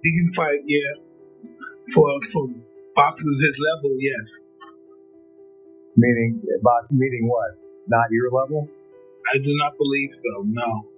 He can fight, yeah. For boxers his level, yes. Meaning what? Not your level? I do not believe so, no.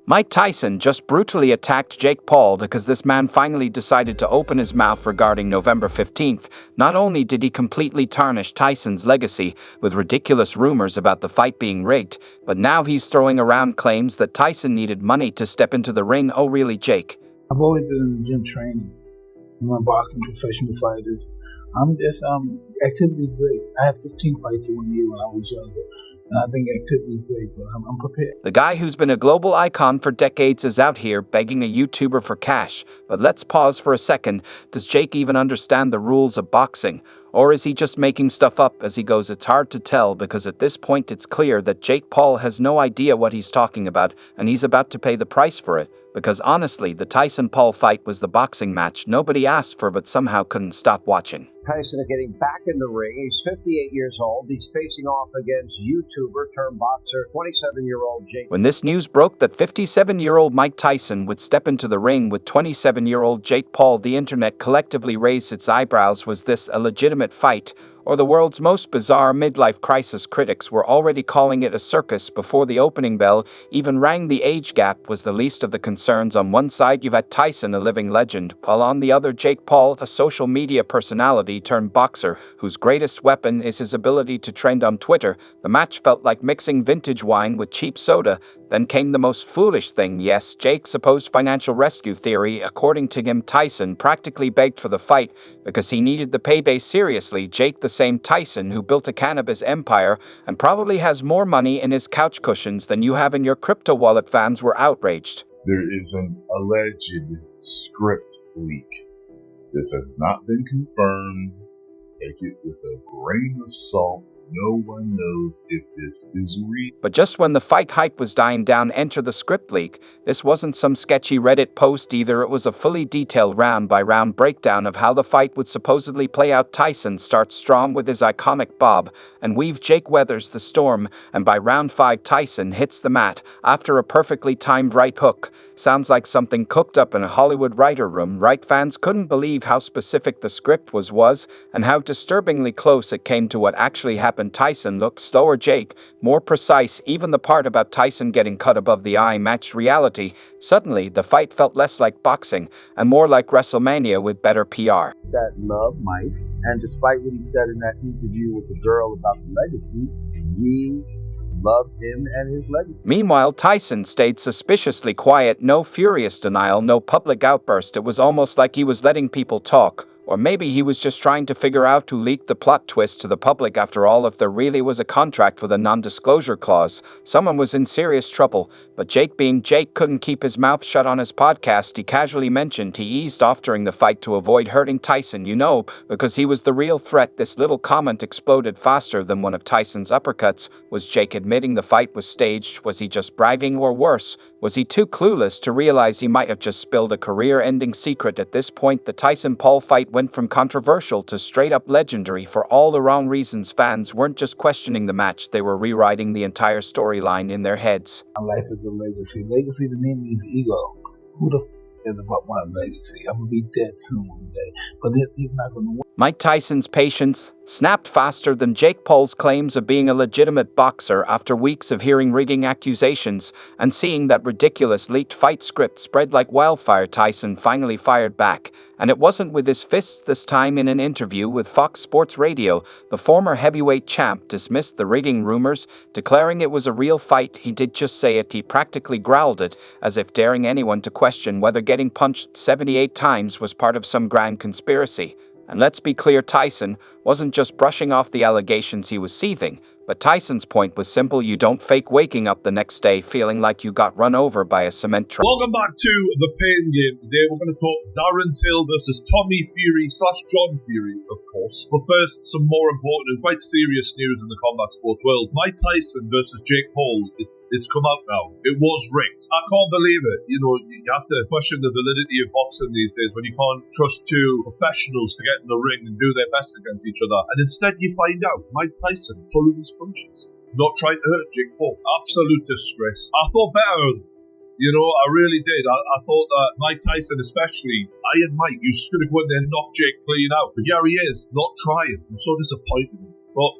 Mike Tyson just brutally attacked Jake Paul because this man finally decided to open his mouth regarding November 15th. Not only did he completely tarnish Tyson's legacy with ridiculous rumors about the fight being rigged, but now he's throwing around claims that Tyson needed money to step into the ring. Oh really, Jake? I've always been in the gym training. I'm a boxing professional fighter. I'm just, activity is great. I had 15 fights in 1 year when I was younger. And I think activity is great, but I'm prepared. The guy who's been a global icon for decades is out here begging a YouTuber for cash. But let's pause for a second. Does Jake even understand the rules of boxing? Or is he just making stuff up as he goes? It's hard to tell, because at this point it's clear that Jake Paul has no idea what he's talking about, and he's about to pay the price for it. Because honestly, the Tyson-Paul fight was the boxing match nobody asked for but somehow couldn't stop watching. Tyson is getting back in the ring. He's 58 years old. He's facing off against YouTuber turned boxer, 27-year-old Jake. When this news broke that 57-year-old Mike Tyson would step into the ring with 27-year-old Jake Paul, the internet collectively raised its eyebrows. Was this a legitimate fight, or the world's most bizarre midlife crisis? Critics were already calling it a circus before the opening bell even rang. The age gap was the least of the concerns. On one side, you've had Tyson, a living legend, while on the other, Jake Paul, a social media personality turned boxer whose greatest weapon is his ability to trend on Twitter. The match felt like mixing vintage wine with cheap soda. Then came the most foolish thing. Yes, Jake's supposed financial rescue theory. According to him, Tyson practically begged for the fight because he needed the payday. Seriously, Jake, the same Tyson who built a cannabis empire and probably has more money in his couch cushions than you have in your crypto wallet. Fans were outraged. There is an alleged script leak. This has not been confirmed. Take it with a grain of salt. No one knows if this is real. But just when the fight hype was dying down, enter the script leak. This wasn't some sketchy Reddit post either. It was a fully detailed round-by-round breakdown of how the fight would supposedly play out. Tyson starts strong with his iconic bob and weave. Jake weathers the storm, and by round 5, Tyson hits the mat after a perfectly timed right hook. Sounds like something cooked up in a Hollywood writer room, right? Fans couldn't believe how specific the script was and how disturbingly close it came to what actually happened. Tyson looked slower, Jake more precise. Even the part about Tyson getting cut above the eye matched reality. Suddenly, the fight felt less like boxing and more like WrestleMania with better PR. That love, Mike, and despite what he said in that interview with the girl about the legacy, we love him and his legacy. Meanwhile, Tyson stayed suspiciously quiet. No furious denial, no public outburst. It was almost like he was letting people talk. Or maybe he was just trying to figure out who leaked the plot twist to the public. After all, if there really was a contract with a non-disclosure clause, someone was in serious trouble. But Jake, being Jake, couldn't keep his mouth shut. On his podcast, he casually mentioned he eased off during the fight to avoid hurting Tyson, because he was the real threat. This little comment exploded faster than one of Tyson's uppercuts. Was Jake admitting the fight was staged? Was he just bragging? Or worse, was he too clueless to realize he might have just spilled a career-ending secret? At this point, the Tyson-Paul fight went from controversial to straight-up legendary for all the wrong reasons. Fans weren't just questioning the match, they were rewriting the entire storyline in their heads. My life is a legacy. Legacy to me means ego. Who the f*** is about my legacy? I'm going to be dead soon one day. But he's not going to win. Mike Tyson's patience snapped faster than Jake Paul's claims of being a legitimate boxer. After weeks of hearing rigging accusations and seeing that ridiculous leaked fight script spread like wildfire, Tyson finally fired back. And it wasn't with his fists this time. In an interview with Fox Sports Radio, the former heavyweight champ dismissed the rigging rumors, declaring it was a real fight. He did just say it, he practically growled it, as if daring anyone to question whether getting punched 78 times was part of some grand conspiracy. And let's be clear, Tyson wasn't just brushing off the allegations, he was seething. But Tyson's point was simple: you don't fake waking up the next day feeling like you got run over by a cement truck. Welcome back to The Pain Game. Today we're going to talk Darren Till versus Tommy Fury / John Fury, of course. But first, some more important and quite serious news in the combat sports world. Mike Tyson versus Jake Paul. It's come out now. It was rigged. I can't believe it. You have to question the validity of boxing these days when you can't trust two professionals to get in the ring and do their best against each other. And instead you find out Mike Tyson pulling his punches, not trying to hurt Jake Paul. Absolute disgrace. I thought better of him. You know, I really did. I thought that Mike Tyson, especially, Iron Mike, you should have gone there and knocked Jake clean out. But here he is, not trying. I'm so disappointed. But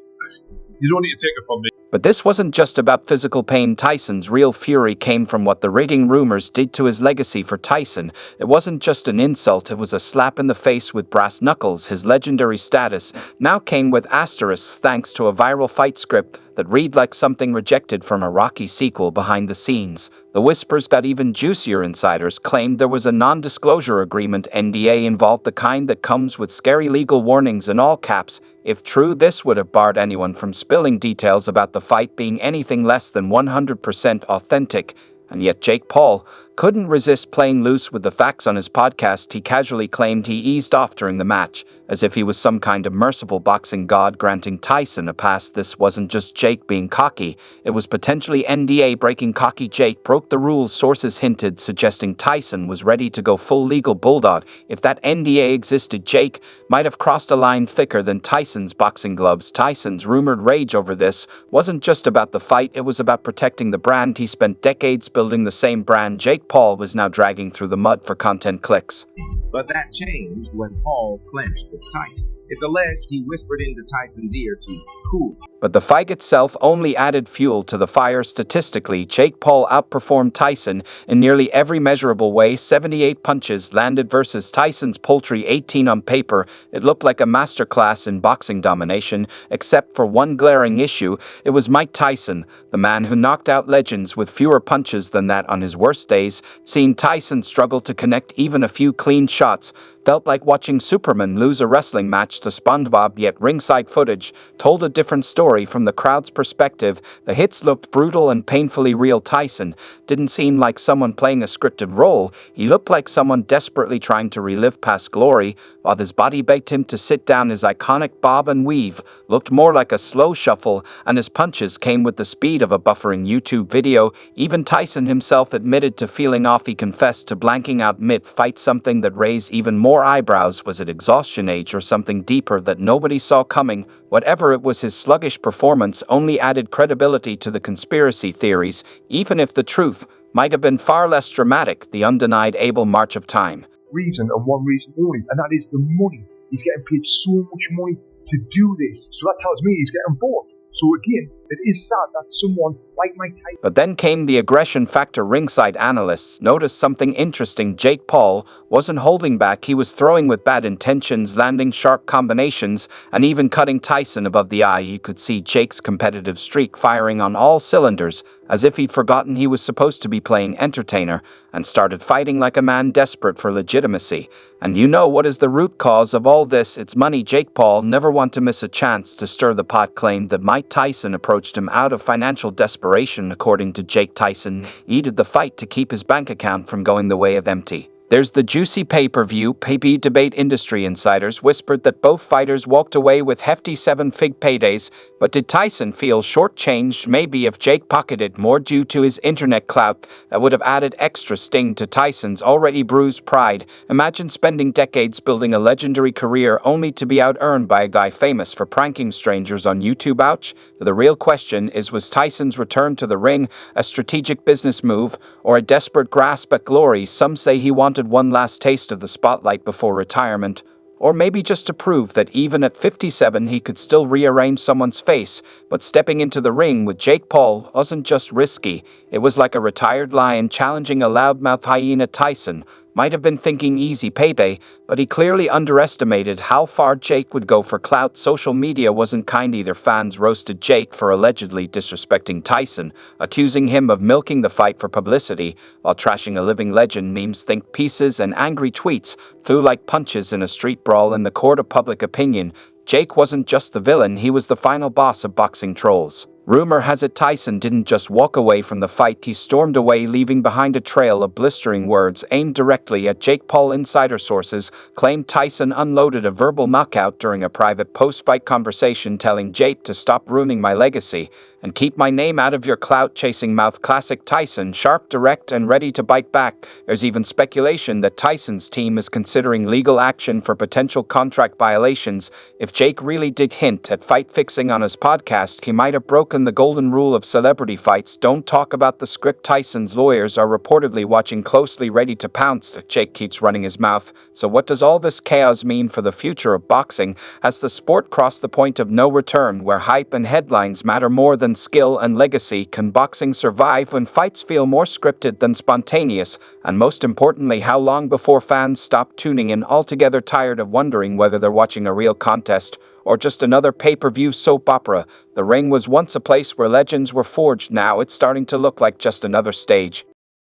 you don't need to take it from me. But this wasn't just about physical pain. Tyson's real fury came from what the rigging rumors did to his legacy. For Tyson, it wasn't just an insult, it was a slap in the face with brass knuckles. His legendary status now came with asterisks thanks to a viral fight script that read like something rejected from a Rocky sequel. Behind the scenes, the whispers got even juicier. Insiders claimed there was a non-disclosure agreement, NDA, involved, the kind that comes with scary legal warnings in all caps. If true, this would have barred anyone from spilling details about the fight being anything less than 100% authentic. And yet Jake Paul couldn't resist playing loose with the facts. On his podcast, he casually claimed he eased off during the match, as if he was some kind of merciful boxing god granting Tyson a pass. This wasn't just Jake being cocky, it was potentially NDA breaking. Cocky Jake broke the rules, sources hinted, suggesting Tyson was ready to go full legal bulldog. If that NDA existed, Jake might have crossed a line thicker than Tyson's boxing gloves. Tyson's rumored rage over this wasn't just about the fight, it was about protecting the brand. He spent decades building the same brand. Jake Paul was now dragging through the mud for content clicks. But that changed when Paul clenched with Tyson. It's alleged he whispered into Tyson's ear to cool. But the fight itself only added fuel to the fire. Statistically, Jake Paul outperformed Tyson in nearly every measurable way. 78 punches landed versus Tyson's paltry 18. On paper, it looked like a masterclass in boxing domination, except for one glaring issue. It was Mike Tyson, the man who knocked out legends, with fewer punches than that. On his worst days, seeing Tyson struggle to connect even a few clean shots felt like watching Superman lose a wrestling match to SpongeBob. Yet ringside footage told a different story. From the crowd's perspective, the hits looked brutal and painfully real. Tyson didn't seem like someone playing a scripted role. He looked like someone desperately trying to relive past glory, while his body begged him to sit down. His iconic bob and weave looked more like a slow shuffle, and his punches came with the speed of a buffering YouTube video. Even Tyson himself admitted to feeling off. He confessed to blanking out mid-fight, something that raised even more eyebrows. Was it exhaustion, age, or something deeper that nobody saw coming? Whatever it was, his sluggish performance only added credibility to the conspiracy theories, even if the truth might have been far less dramatic. The undeniable march of time. Reason, and one reason only, and that is the money. He's getting paid so much money to do this, so that tells me he's getting bored. So again, it is sad that someone like Mike Tyson... But then came the aggression factor. Ringside analysts noticed something interesting. Jake Paul wasn't holding back. He was throwing with bad intentions, landing sharp combinations, and even cutting Tyson above the eye. You could see Jake's competitive streak firing on all cylinders, as if he'd forgotten he was supposed to be playing entertainer, and started fighting like a man desperate for legitimacy. And you know what is the root cause of all this? It's money. Jake Paul never wanted to miss a chance to stir the pot. Claimed that Mike Tyson approached him out of financial desperation. According to Jake, Tyson needed the fight to keep his bank account from going the way of empty. There's the juicy pay-per-view debate. Industry insiders whispered that both fighters walked away with hefty seven-figure paydays, but did Tyson feel shortchanged? Maybe. If Jake pocketed more due to his internet clout, that would have added extra sting to Tyson's already bruised pride. Imagine spending decades building a legendary career only to be out-earned by a guy famous for pranking strangers on YouTube. Ouch. The real question is, was Tyson's return to the ring a strategic business move or a desperate grasp at glory? Some say he wanted one last taste of the spotlight before retirement, or maybe just to prove that even at 57 he could still rearrange someone's face. But stepping into the ring with Jake Paul wasn't just risky, it was like a retired lion challenging a loudmouth hyena. Tyson might have been thinking easy payday, but he clearly underestimated how far Jake would go for clout. Social media wasn't kind either. Fans roasted Jake for allegedly disrespecting Tyson, accusing him of milking the fight for publicity while trashing a living legend. Memes, think pieces, and angry tweets flew like punches in a street brawl. In the court of public opinion, Jake wasn't just the villain, he was the final boss of boxing trolls. Rumor has it Tyson didn't just walk away from the fight, he stormed away, leaving behind a trail of blistering words aimed directly at Jake Paul. Insider sources claimed Tyson unloaded a verbal knockout during a private post-fight conversation, telling Jake to stop ruining my legacy and keep my name out of your clout-chasing mouth. Classic Tyson, sharp, direct, and ready to bite back. There's even speculation that Tyson's team is considering legal action for potential contract violations. If Jake really did hint at fight fixing on his podcast, he might have broken than the golden rule of celebrity fights, don't talk about the script. Tyson's lawyers are reportedly watching closely, ready to pounce. Jake keeps running his mouth. So what does all this chaos mean for the future of boxing as the sport crossed the point of no return, where hype and headlines matter more than skill and legacy? Can boxing survive when fights feel more scripted than spontaneous? And most importantly, how long before fans stop tuning in altogether, tired of wondering whether they're watching a real contest or just another pay-per-view soap opera? The ring was once a place where legends were forged. Now it's starting to look like just another stage.